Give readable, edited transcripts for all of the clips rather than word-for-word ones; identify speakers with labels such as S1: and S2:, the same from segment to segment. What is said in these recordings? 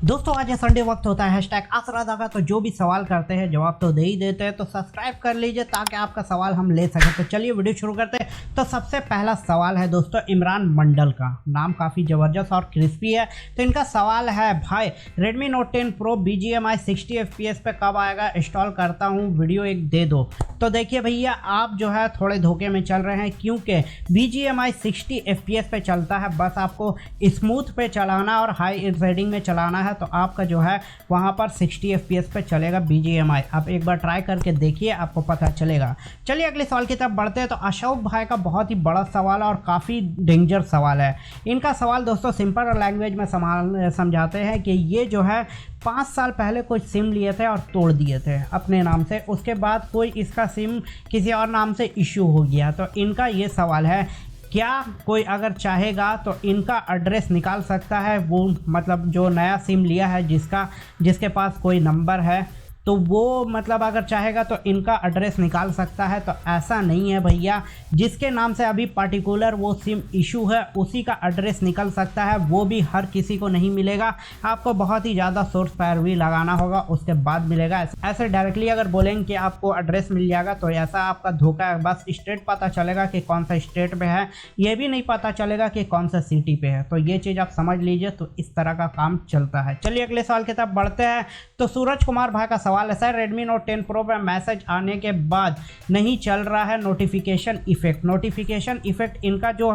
S1: दोस्तों आज संडे वक्त होता है हैशटैग आसरा का, तो जो भी सवाल करते हैं जवाब तो दे ही देते हैं। तो सब्सक्राइब कर लीजिए ताकि आपका सवाल हम ले सकें। तो चलिए वीडियो शुरू करते हैं। तो सबसे पहला सवाल है दोस्तों इमरान मंडल का। नाम काफ़ी ज़बरदस्त और क्रिस्पी है। तो इनका सवाल है, भाई Redmi Note 10 Pro BGMI 60 FPS पे कब आएगा? इंस्टॉल करता हूँ, वीडियो एक दे दो। तो देखिए भैया, आप जो है थोड़े धोखे में चल रहे हैं, क्योंकि BGMI 60 FPS पे चलता है। बस आपको स्मूथ पे चलाना और हाई रेटिंग में चलाना है, तो आपका जो है वहाँ पर 60 FPS पे चलेगा BGMI। आप एक बार ट्राई करके देखिए, आपको पता चलेगा। चलिए अगले सवाल की तरफ बढ़ते हैं। तो अशोक भाई का बहुत ही बड़ा सवाल है और काफ़ी डेंजर सवाल है। इनका सवाल दोस्तों सिंपल लैंग्वेज में समझाते हैं कि ये जो है 5 साल पहले कोई सिम लिए थे और तोड़ दिए थे अपने नाम से। उसके बाद कोई इसका सिम किसी और नाम से इशू हो गया। तो इनका ये सवाल है, क्या कोई अगर चाहेगा तो इनका एड्रेस निकाल सकता है? वो मतलब जो नया सिम लिया है, जिसके पास कोई नंबर है, तो वो मतलब अगर चाहेगा तो इनका एड्रेस निकाल सकता है। तो ऐसा नहीं है भैया, जिसके नाम से अभी पार्टिकुलर वो सिम इशू है उसी का एड्रेस निकल सकता है। वो भी हर किसी को नहीं मिलेगा, आपको बहुत ही ज़्यादा सोर्स पैरवी लगाना होगा, उसके बाद मिलेगा। ऐसे डायरेक्टली अगर बोलेंगे कि आपको एड्रेस मिल जाएगा तो ऐसा आपका धोखा है। बस स्टेट पता चलेगा कि कौन सा स्टेट पे है, ये भी नहीं पता चलेगा कि कौन सा सिटी पे है। तो ये चीज़ आप समझ लीजिए। तो इस तरह का काम चलता है। चलिए अगले सवाल की तरफ बढ़ते हैं। तो सूरज कुमार भाई का सवाल है, सर Redmi Note 10 Pro में मैसेज आने के बाद नहीं चल रहा है नोटिफिकेशन इफेक्ट। नोटिफिकेशन इफेक्ट इनका जो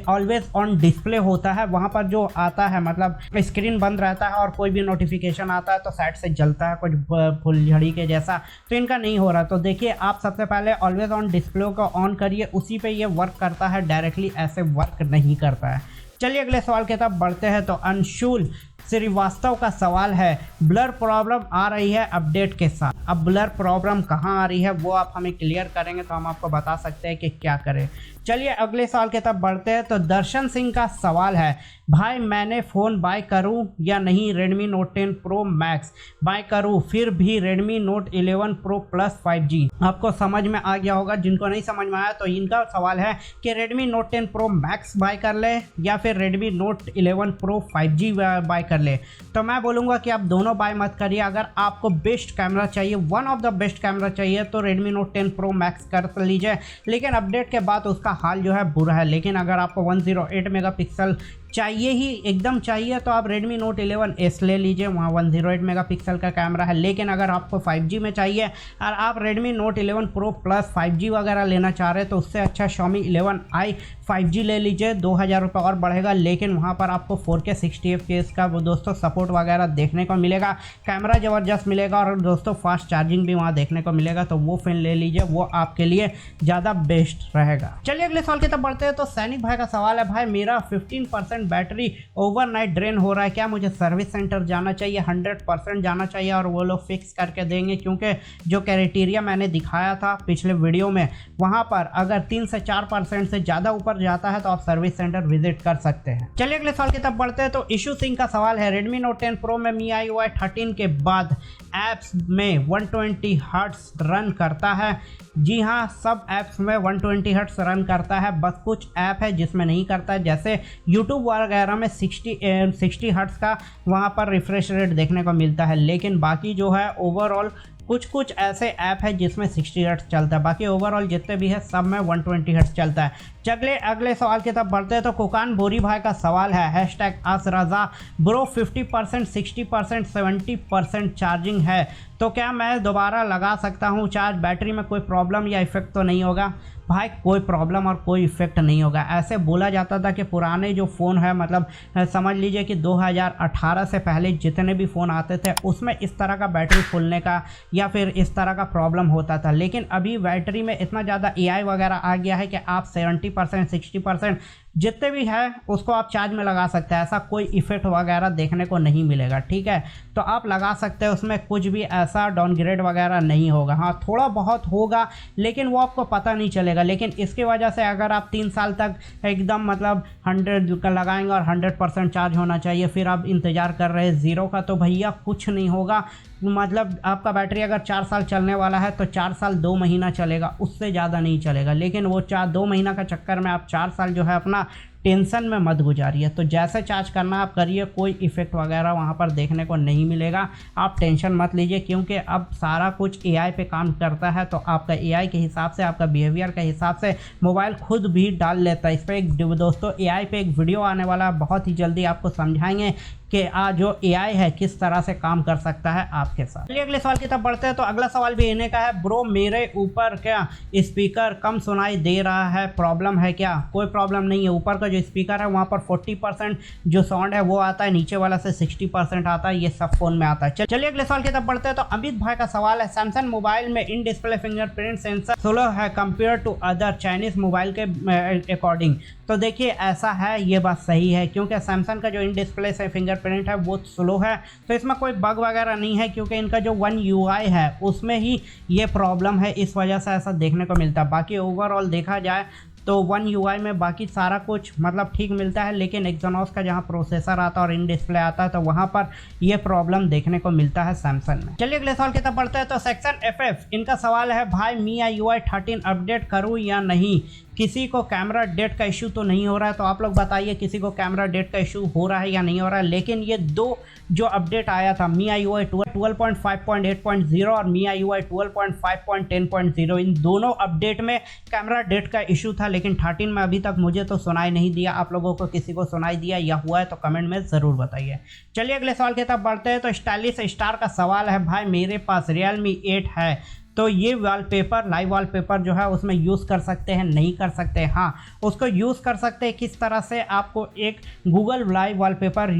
S1: ऑलवेज ऑन डिस्प्ले होता है, वहाँ पर जो आता है, मतलब स्क्रीन बंद रहता है और कोई भी नोटिफिकेशन आता है तो साइड से जलता है कुछ फुलझड़ी के जैसा। तो इनका नहीं हो रहा। तो देखिए, आप सबसे पहले ऑलवेज ऑन डिस्प्ले को ऑन करिए, उसी पे ये वर्क करता है, डायरेक्टली ऐसे वर्क नहीं करता है। चलिए अगले सवाल की तरफ बढ़ते हैं। तो अंशुल श्रीवास्तव का सवाल है, ब्लर प्रॉब्लम आ रही है अपडेट के साथ। अब ब्लर प्रॉब्लम कहाँ आ रही है वो आप हमें क्लियर करेंगे तो हम आपको बता सकते हैं कि क्या करें। चलिए अगले सवाल की तरफ बढ़ते हैं। तो दर्शन सिंह का सवाल है, भाई मैंने फ़ोन बाय करूं या नहीं? Redmi Note 10 Pro Max bye करूं, फिर भी Redmi Note 11 Pro Plus 5G। आपको समझ में आ गया होगा। जिनको नहीं समझ में आया तो इनका सवाल है कि Redmi Note 10 Pro Max bye कर ले या फिर Redmi Note 11 Pro 5G bye कर ले। तो मैं बोलूँगा कि आप दोनों बाय मत करिए। अगर आपको बेस्ट कैमरा चाहिए, one of the best camera चाहिए, तो Redmi Note 10 Pro Max कर लीजिए। लेकिन अपडेट के बाद उसका हाल जो है बुरा है। लेकिन अगर आपको 108 मेगापिक्सल चाहिए ही, एकदम चाहिए, तो आप Redmi Note 11S ले लीजिए। वहाँ 108 मेगापिक्सल का कैमरा है। लेकिन अगर आपको 5G में चाहिए और आप Redmi Note 11 Pro Plus 5G वगैरह लेना चाह रहे हैं, तो उससे अच्छा Xiaomi 11i 5G ले लीजिए। 2000 रुपये और बढ़ेगा, लेकिन वहाँ पर आपको 4K 60 FPS का वो दोस्तों सपोर्ट वगैरह देखने को मिलेगा, कैमरा ज़बरदस्त मिलेगा और दोस्तों फास्ट चार्जिंग भी वहाँ देखने को मिलेगा। तो वो फ़ोन ले लीजिए, वो आपके लिए ज़्यादा बेस्ट रहेगा। चलिए अगले सवाल की तरफ बढ़ते हैं। तो सैनिक भाई का सवाल है, भाई मेरा 15% बैटरी ओवरनाइट ड्रेन हो रहा है, क्या मुझे सर्विस सेंटर जाना चाहिए? 100% जाना चाहिए और वो लोग फिक्स करके देंगे, क्योंकि जो क्राइटेरिया मैंने दिखाया था पिछले वीडियो में, वहाँ पर अगर 3 से 4% से ज़्यादा ऊपर जाता है तो आप सर्विस सेंटर विजिट कर सकते हैं। चलिए अगले सवाल की तरफ बढ़ते हैं। तो इशू सिंह का सवाल है, Redmi Note 10 Pro में MIUI 13 के बाद ऐप्स में 120 हर्ट्ज रन करता है? जी हाँ, सब ऐप्स में 120 हर्ट्ज रन करता है। बस कुछ ऐप है जिसमें नहीं करता है, जैसे यूट्यूब वगैरह में 60 हर्ट्ज का वहाँ पर रिफ्रेश रेट देखने को मिलता है। लेकिन बाकी जो है ओवरऑल कुछ ऐसे ऐप है जिसमें 60 हर्ट्ज चलता है, बाकी ओवरऑल जितने भी है सब में 120 हर्ट्ज चलता है। चलिए अगले सवाल की तरफ बढ़ते हैं। तो कोकान बोरी भाई का सवाल है, हैशटैग आसराजा ब्रो 50%, 60%, 70% चार्जिंग है, तो क्या मैं दोबारा लगा सकता हूँ चार्ज? बैटरी में कोई प्रॉब्लम या इफेक्ट तो नहीं होगा? भाई कोई प्रॉब्लम और कोई इफेक्ट नहीं होगा। ऐसे बोला जाता था कि पुराने जो फ़ोन है, मतलब समझ लीजिए कि 2018 से पहले जितने भी फ़ोन आते थे उसमें इस तरह का बैटरी फूलने का या फिर इस तरह का प्रॉब्लम होता था। लेकिन अभी बैटरी में इतना ज़्यादा AI वगैरह आ गया है कि आप 70%, 60% जितने भी है उसको आप चार्ज में लगा सकते हैं। ऐसा कोई इफेक्ट वगैरह देखने को नहीं मिलेगा, ठीक है? तो आप लगा सकते हैं, उसमें कुछ भी ऐसा डाउनग्रेड वगैरह नहीं होगा। हाँ, थोड़ा बहुत होगा लेकिन वो आपको पता नहीं चलेगा। लेकिन इसकी वजह से अगर आप 3 साल तक एकदम मतलब 100 का लगाएंगे और 100% चार्ज होना चाहिए, फिर आप इंतज़ार कर रहे हैं 0 का, तो भैया कुछ नहीं होगा। मतलब आपका बैटरी अगर 4 साल चलने वाला है तो 4 साल 2 महीना चलेगा, उससे ज़्यादा नहीं चलेगा। लेकिन वो 2 महीना का चक्कर में आप 4 साल जो है अपना टेंशन में मत गुजारिए। तो जैसे चार्ज करना आप करिए, कोई इफेक्ट वगैरह वहाँ पर देखने को नहीं मिलेगा, आप टेंशन मत लीजिए, क्योंकि अब सारा कुछ एआई पे काम करता है। तो आपका एआई के हिसाब से, आपका बिहेवियर के हिसाब से मोबाइल खुद भी डाल लेता है। इस पर एक दोस्तों एआई पे एक वीडियो आने वाला है, बहुत ही जल्दी आपको समझाएंगे कि जो एआई है किस तरह से काम कर सकता है आपके साथ। चलिए अगले सवाल की तरफ बढ़ते हैं। तो अगला सवाल भी इन्हें का है, ब्रो मेरे ऊपर क्या स्पीकर कम सुनाई दे रहा है, प्रॉब्लम है क्या? कोई प्रॉब्लम नहीं है। ऊपर का जो स्पीकर है वहाँ पर 40% जो साउंड है वो आता है, नीचे वाला से 60% आता है, ये सब फोन में आता है। चलिए अगले सवाल की तरफ बढ़ते हैं। तो अमित भाई का सवाल है, सैमसंग मोबाइल में in display fingerprint sensor slow है compare to other Chinese mobile के अकॉर्डिंग। तो देखिए ऐसा है, ये बात सही है, क्योंकि सैमसंग का जो इन डिस्प्ले से फिंगरप्रिंट है वो स्लो है, तो इसमें कोई बग वगैरह नहीं है, क्योंकि इनका जो वन यूआई है उसमें ही ये प्रॉब्लम है, इस वजह से ऐसा देखने को मिलता है। बाकी ओवरऑल देखा जाए तो वन यूआई में बाकी सारा कुछ मतलब ठीक मिलता है, लेकिन एक्सोनॉस का जहां प्रोसेसर आता है और इन डिस्प्ले आता है तो वहां पर ये प्रॉब्लम देखने को मिलता है सैमसंग में। चलिए अगले सवाल की तरफ बढ़ते हैं। तो सेक्शन एफएफ इनका सवाल है, भाई MIUI 13 अपडेट करूं या नहीं? किसी को कैमरा डेट का इशू तो नहीं हो रहा है, तो आप लोग बताइए किसी को कैमरा डेट का इशू हो रहा है या नहीं हो रहा है। लेकिन ये दो जो अपडेट आया था MIUI 12.5.8.0 और MIUI 12.5.10.0, इन दोनों अपडेट में कैमरा डेट का इशू था, लेकिन 13 में अभी तक मुझे तो सुनाई नहीं दिया। आप लोगों को किसी को सुनाई दिया या हुआ है तो कमेंट में ज़रूर बताइए। चलिए अगले सवाल की तरफ बढ़ते हैं। तो स्टाइलिश स्टार का सवाल है, भाई मेरे पास Realme 8 है, तो ये वॉलपेपर लाइव वॉलपेपर जो है उसमें यूज़ कर सकते हैं नहीं कर सकते? हाँ, उसको यूज़ कर सकते हैं। किस तरह से? आपको एक Google live wallpaper,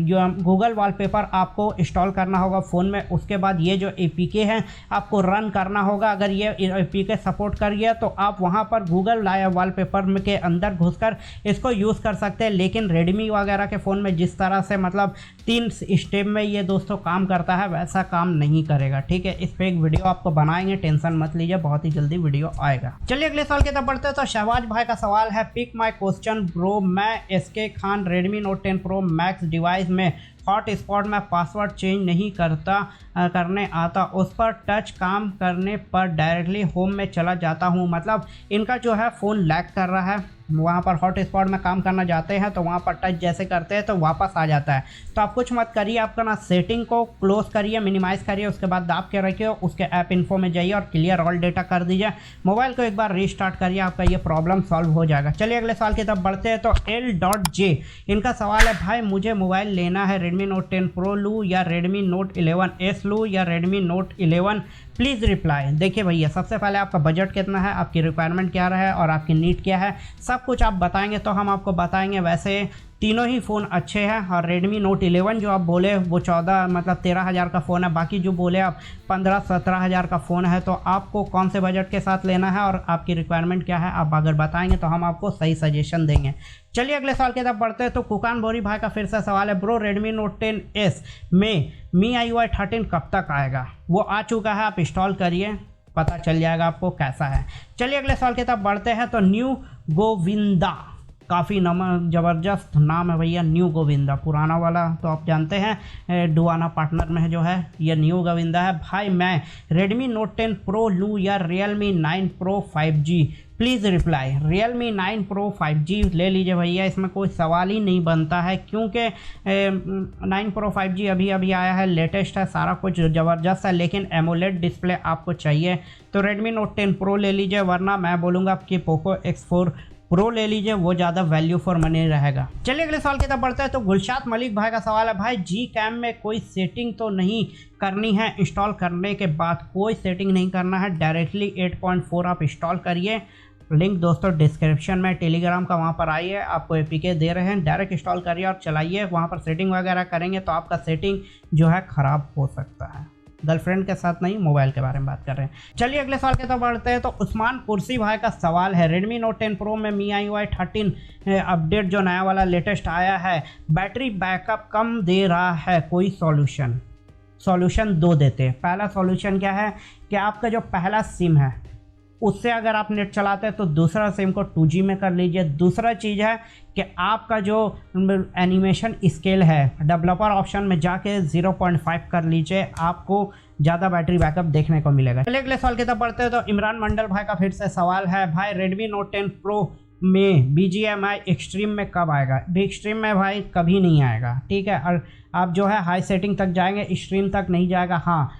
S1: Google wallpaper आपको इंस्टॉल करना होगा फ़ोन में। उसके बाद ये जो APK है आपको रन करना होगा। अगर ये APK सपोर्ट कर गया तो आप वहाँ पर गूगल लाइव वॉलपेपर के अंदर घुसकर इसको यूज़ कर सकते हैं। लेकिन रेडमी वगैरह के फ़ोन में जिस तरह से मतलब 3 स्टेप में ये दोस्तों काम करता है, वैसा काम नहीं करेगा। ठीक है, इस पर एक वीडियो आपको बनाएंगे, टेंशन मत लीजिए, बहुत ही जल्दी वीडियो आएगा। चलिए अगले सवाल की तरफ बढ़ते हैं। तो शहबाज भाई का सवाल है, पिक माय क्वेश्चन ब्रो, मैं SK Khan Redmi Note 10 Pro Max device में हॉटस्पॉट में पासवर्ड चेंज नहीं करने आता, उस पर टच काम करने पर डायरेक्टली होम में चला जाता हूँ। मतलब इनका जो है फ़ोन लैग कर रहा है, वहाँ पर हॉटस्पॉट में काम करना जाते हैं तो वहाँ पर टच जैसे करते हैं तो वापस आ जाता है। तो आप कुछ मत करिए, आपका ना सेटिंग को क्लोज करिए, मिनिमाइज़ करिए, उसके बाद दाब के रखिए, उसके ऐप इन्फो में जाइए और क्लियर ऑल डेटा कर दीजिए, मोबाइल को एक बार रीस्टार्ट करिए, आपका ये प्रॉब्लम सॉल्व हो जाएगा। चलिए अगले सवाल की तरफ बढ़ते हैं। तो L.J इनका सवाल है, भाई मुझे मोबाइल लेना है, Redmi Note 10 Pro लूँ या Redmi Note 11S लूँ या Redmi Note 11, प्लीज़ रिप्लाई। देखिए भैया, सबसे पहले आपका बजट कितना है, आपकी रिक्वायरमेंट क्या है और आपकी नीड क्या है, सब कुछ आप बताएंगे तो हम आपको बताएंगे। वैसे तीनों ही फ़ोन अच्छे हैं, और Redmi Note 11 जो आप बोले वो 13,000 का फ़ोन है, बाकी जो बोले आप 15-17 हज़ार का फ़ोन है। तो आपको कौन से बजट के साथ लेना है और आपकी रिक्वायरमेंट क्या है, आप अगर बताएंगे तो हम आपको सही सजेशन देंगे। चलिए अगले सवाल की तरफ बढ़ते हैं। तो कुकान बोरी भाई का फिर से सवाल है, ब्रो Redmi Note 10S में MIUI 13 कब तक आएगा? वो आ चुका है, आप इंस्टॉल करिए, पता चल जाएगा आपको कैसा है। चलिए अगले सवाल की तरफ बढ़ते हैं। तो न्यू गोविंदा, काफ़ी ज़बरदस्त नाम है भैया, न्यू गोविंदा। पुराना वाला तो आप जानते हैं डुआना पार्टनर में है जो है, ये न्यू गोविंदा है। भाई मैं Redmi Note 10 Pro लूँ या Realme 9 Pro 5G, please reply. Realme 9 Pro 5G ले लीजिए भैया, इसमें कोई सवाल ही नहीं बनता है, क्योंकि 9 Pro 5G अभी अभी आया है, लेटेस्ट है, सारा कुछ ज़बरदस्त है, लेकिन एमोलेड डिस्प्ले आपको चाहिए तो Redmi Note 10 Pro ले लीजिए, वरना मैं बोलूँगा कि Poco X4 Pro ले लीजिए, वो ज़्यादा वैल्यू फॉर मनी रहेगा। चलिए अगले सवाल की तरफ बढ़ते हैं। तो गुलशाद मलिक भाई का सवाल है, भाई Gcam में कोई सेटिंग तो नहीं करनी है? इंस्टॉल करने के बाद कोई सेटिंग नहीं करना है, डायरेक्टली 8.4 आप इंस्टॉल करिए। लिंक दोस्तों डिस्क्रिप्शन में, टेलीग्राम का वहाँ पर आइए, आपको APK दे रहे हैं, डायरेक्ट इंस्टॉल करिए और चलाइए। वहाँ पर सेटिंग वगैरह करेंगे तो आपका सेटिंग जो है ख़राब हो सकता है। गर्लफ्रेंड के साथ नहीं, मोबाइल के बारे में बात कर रहे हैं। चलिए अगले सवाल के तरफ बढ़ते हैं। तो उस्मान कुर्सी भाई का सवाल है, Redmi Note 10 Pro में MIUI 13 अपडेट जो नया वाला लेटेस्ट आया है, बैटरी बैकअप कम दे रहा है, कोई सॉल्यूशन दो देते हैं। पहला सॉल्यूशन क्या है कि आपका जो पहला सिम है उससे अगर आप नेट चलाते हैं तो दूसरा सिम को 2G में कर लीजिए। दूसरा चीज़ है कि आपका जो एनिमेशन स्केल है, डेवलपर ऑप्शन में जाके 0.5 कर लीजिए, आपको ज़्यादा बैटरी बैकअप देखने को मिलेगा। चलिए अगले सवाल की तरफ बढ़ते हैं। तो इमरान मंडल भाई का फिर से सवाल है, भाई Redmi Note 10 Pro में BGMI एक्सट्रीम में कब आएगा? एक्सट्रीम में भाई कभी नहीं आएगा, ठीक है। और आप जो है हाई सेटिंग तक जाएंगे, एक्सट्रीम तक नहीं जाएगा। हाँ,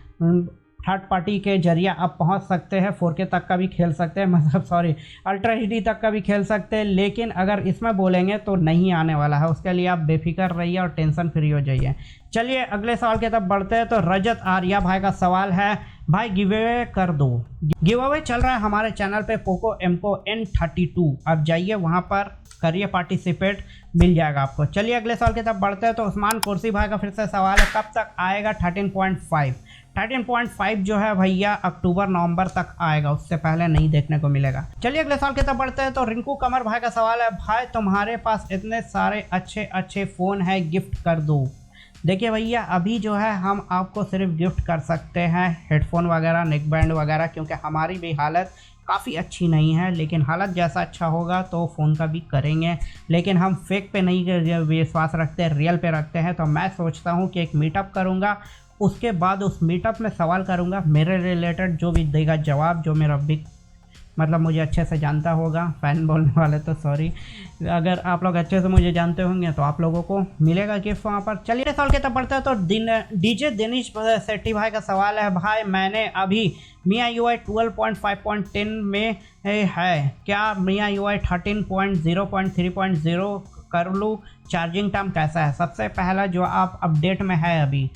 S1: थर्ड पार्टी के जरिए आप पहुंच सकते हैं, 4K तक का भी खेल सकते हैं, मतलब सॉरी अल्ट्रा HD तक का भी खेल सकते हैं, लेकिन अगर इसमें बोलेंगे तो नहीं आने वाला है। उसके लिए आप बेफिक्र रहिए और टेंशन फ्री हो जाइए। चलिए अगले सवाल की तरफ बढ़ते हैं। तो रजत आर्या भाई का सवाल है, भाई गिव अवे कर दो। गिव अवे चल रहा है हमारे चैनल पे पोको M-Co N32, आप जाइए वहाँ पर करिए पार्टिसिपेट, मिल जाएगा आपको। चलिए अगले सवाल की तरफ बढ़ते हैं। तो उस्मान कुर्सी भाई का फिर से सवाल है, कब तक आएगा 13.5? 13.5 जो है भैया अक्टूबर नवंबर तक आएगा, उससे पहले नहीं देखने को मिलेगा। चलिए अगले साल की तरफ बढ़ते हैं। तो रिंकू कमर भाई का सवाल है, भाई तुम्हारे पास इतने सारे अच्छे अच्छे फ़ोन है, गिफ्ट कर दो। देखिए भैया अभी जो है हम आपको सिर्फ गिफ्ट कर सकते हैं हेडफोन वगैरह, नेक बैंड वगैरह, क्योंकि हमारी भी हालत काफ़ी अच्छी नहीं है। लेकिन हालत जैसा अच्छा होगा तो फ़ोन का भी करेंगे, लेकिन हम फेक पे नहीं विश्वास रखते, रियल पे रखते हैं। तो मैं सोचता हूँ कि एक मीटअप करूँगा, उसके बाद उस मीटअप में सवाल करूँगा, मेरे रिलेटेड जो भी देगा जवाब, जो मेरा बिग मतलब मुझे अच्छे से जानता होगा, फैन बोलने वाले तो सॉरी, अगर आप लोग अच्छे से मुझे जानते होंगे तो आप लोगों को मिलेगा गिफ्ट वहाँ पर। चलिए सवाल के तब बढ़ते हैं। तो DJ दिनेश सेट्टी भाई का सवाल है, भाई मैंने अभी MIUI 12.5.10 में है, क्या MIUI 13.0.3.0 कर लूँ? चार्जिंग टाइम कैसा है? सबसे पहला जो आप अपडेट में है अभी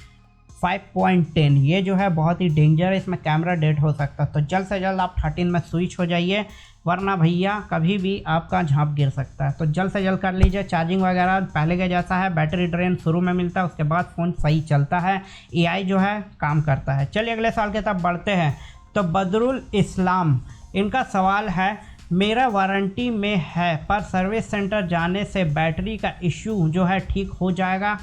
S1: 5.10, ये जो है बहुत ही डेंजर है, इसमें कैमरा डेट हो सकता है। तो जल्द से जल्द आप 13 में स्विच हो जाइए, वरना भैया कभी भी आपका झांप गिर सकता है। तो जल्द से जल्द कर लीजिए। चार्जिंग वगैरह पहले के जैसा है, बैटरी ड्रेन शुरू में मिलता है, उसके बाद फ़ोन सही चलता है, AI जो है काम करता है। चलिए अगले साल के तब बढ़ते हैं। तो बदरुल इस्लाम, इनका सवाल है, मेरा वारंटी में है पर सर्विस सेंटर जाने से बैटरी का इश्यू जो है ठीक हो जाएगा?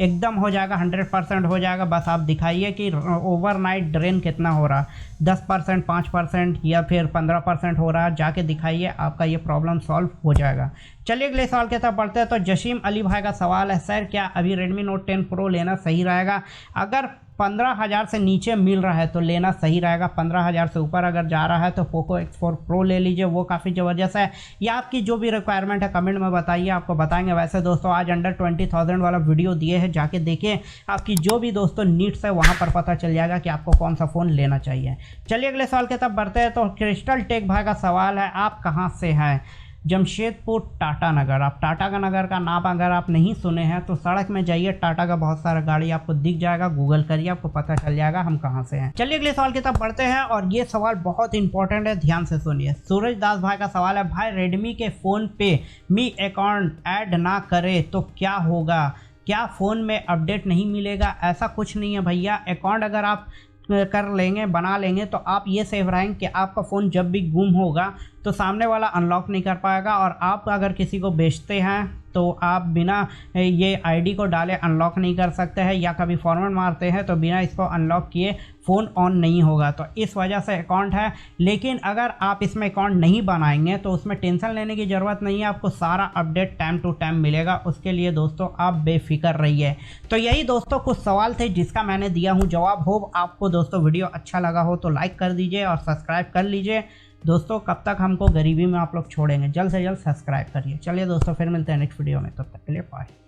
S1: एकदम हो जाएगा, 100% हो जाएगा। बस आप दिखाइए कि ओवरनाइट ड्रेन कितना हो रहा, 10%, 5% या फिर 15% हो रहा, जाके दिखाइए, आपका ये प्रॉब्लम सॉल्व हो जाएगा। चलिए अगले सवाल के तरफ बढ़ते हैं। तो जसीम अली भाई का सवाल है, सर क्या अभी Redmi Note 10 Pro लेना सही रहेगा? अगर 15,000 से नीचे मिल रहा है तो लेना सही रहेगा। 15,000 से ऊपर अगर जा रहा है तो पोको X4 Pro ले लीजिए, वो काफ़ी ज़बरदस्त है। या आपकी जो भी रिक्वायरमेंट है कमेंट में बताइए, आपको बताएंगे। वैसे दोस्तों आज अंडर 20,000 वाला वीडियो दिए हैं, जाके देखिए, आपकी जो भी दोस्तों नीड्स है वहाँ पर पता चल जाएगा कि आपको कौन सा फ़ोन लेना चाहिए। चलिए अगले सवाल के तब बढ़ते हैं। तो क्रिस्टल टेक भाई का सवाल है, आप कहाँ से हैं? जमशेदपुर टाटा नगर। आप टाटा का नगर का नाम अगर आप नहीं सुने हैं तो सड़क में जाइए, टाटा का बहुत सारा गाड़ी आपको दिख जाएगा, गूगल करिए, आपको पता चल जाएगा हम कहाँ से हैं। चलिए अगले सवाल की तरफ बढ़ते हैं और ये सवाल बहुत इंपॉर्टेंट है, ध्यान से सुनिए। सूरज दास भाई का सवाल है, भाई रेडमी के फ़ोन पे मी अकाउंट ऐड ना करे तो क्या होगा? क्या फ़ोन में अपडेट नहीं मिलेगा? ऐसा कुछ नहीं है भैया, अकाउंट अगर आप कर लेंगे, बना लेंगे, तो आप ये सेफ रहेंगे कि आपका फ़ोन जब भी गुम होगा तो सामने वाला अनलॉक नहीं कर पाएगा। और आप अगर किसी को बेचते हैं तो आप बिना ये आईडी को डाले अनलॉक नहीं कर सकते हैं, या कभी फॉर्मेट मारते हैं तो बिना इसको अनलॉक किए फ़ोन ऑन नहीं होगा। तो इस वजह से अकाउंट है। लेकिन अगर आप इसमें अकाउंट नहीं बनाएंगे तो उसमें टेंशन लेने की ज़रूरत नहीं है, आपको सारा अपडेट टाइम टू टाइम मिलेगा। उसके लिए दोस्तों आप बेफिक्र रहिए। तो यही दोस्तों कुछ सवाल थे जिसका मैंने दिया हूँ जवाब। होप आपको दोस्तों वीडियो अच्छा लगा हो तो लाइक कर दीजिए और सब्सक्राइब कर लीजिए। दोस्तों कब तक हमको गरीबी में आप लोग छोड़ेंगे, जल्द से जल्द सब्सक्राइब करिए। चलिए दोस्तों फिर मिलते हैं नेक्स्ट वीडियो में, तब तक के लिए बाय।